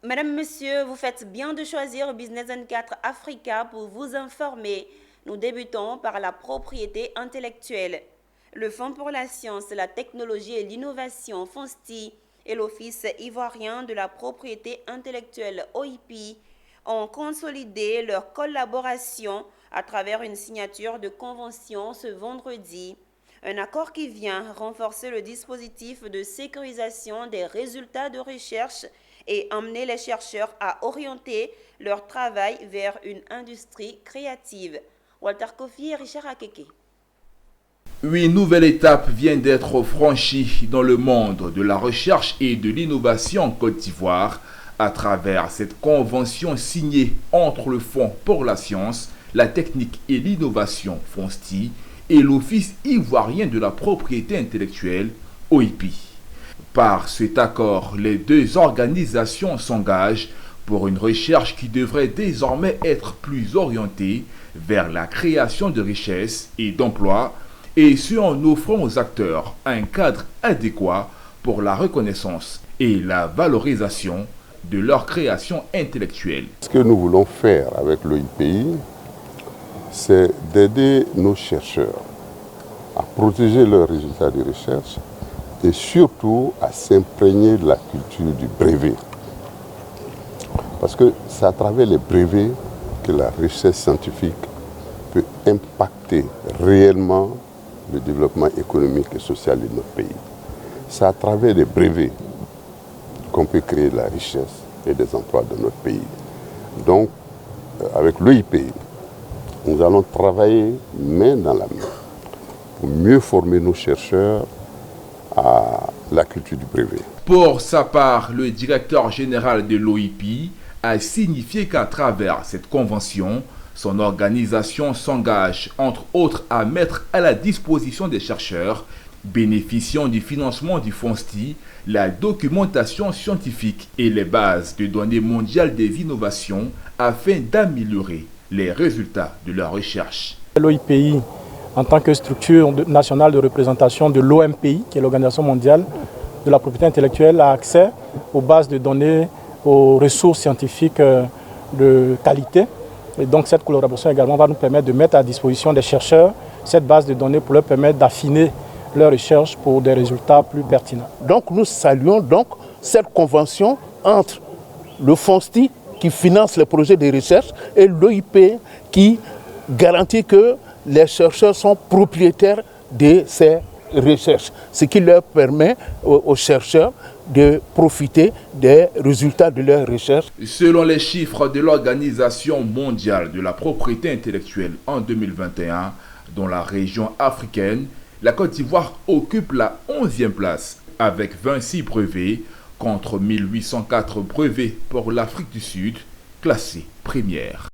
Madame, Monsieur, vous faites bien de choisir Business N4 Africa pour vous informer. Nous débutons par la propriété intellectuelle. Le Fonds pour la science, la technologie et l'innovation, FONSTI, et l'Office ivoirien de la propriété intellectuelle, OIP, ont consolidé leur collaboration à travers une signature de convention ce vendredi. Un accord qui vient renforcer le dispositif de sécurisation des résultats de recherche et amener les chercheurs à orienter leur travail vers une industrie créative. Walter Kofi et Richard Akeke. Une nouvelle étape vient d'être franchie dans le monde de la recherche et de l'innovation en Côte d'Ivoire à travers cette convention signée entre le Fonds pour la science, la technique et l'innovation FONSTI et l'Office ivoirien de la propriété intellectuelle OIP. Par cet accord, les deux organisations s'engagent pour une recherche qui devrait désormais être plus orientée vers la création de richesses et d'emplois, et ce en offrant aux acteurs un cadre adéquat pour la reconnaissance et la valorisation de leur création intellectuelle. Ce que nous voulons faire avec l'OIPI, c'est d'aider nos chercheurs à protéger leurs résultats de recherche et surtout à s'imprégner de la culture du brevet. Parce que c'est à travers les brevets que la recherche scientifique peut impacter réellement le développement économique et social de notre pays. C'est à travers les brevets qu'on peut créer de la richesse et des emplois dans notre pays. Donc, avec l'OIP, nous allons travailler main dans la main pour mieux former nos chercheurs à la culture du brevet. Pour sa part, le directeur général de l'OIP a signifié qu'à travers cette convention, son organisation s'engage entre autres à mettre à la disposition des chercheurs bénéficiant du financement du FONSTI la documentation scientifique et les bases de données mondiales des innovations afin d'améliorer les résultats de leur recherche. L'OIPI, en tant que structure nationale de représentation de l'OMPI, qui est l'Organisation mondiale de la propriété intellectuelle, a accès aux bases de données, aux ressources scientifiques de qualité. Et donc cette collaboration également va nous permettre de mettre à disposition des chercheurs cette base de données pour leur permettre d'affiner leurs recherches pour des résultats plus pertinents. Donc nous saluons donc cette convention entre le FONSTI qui finance les projets de recherche et l'OIP qui garantit que les chercheurs sont propriétaires de ces recherches, ce qui leur permet aux chercheurs de profiter des résultats de leurs recherches. Selon les chiffres de l'Organisation mondiale de la propriété intellectuelle en 2021, dans la région africaine, la Côte d'Ivoire occupe la 11e place avec 26 brevets contre 1804 brevets pour l'Afrique du Sud, classée première.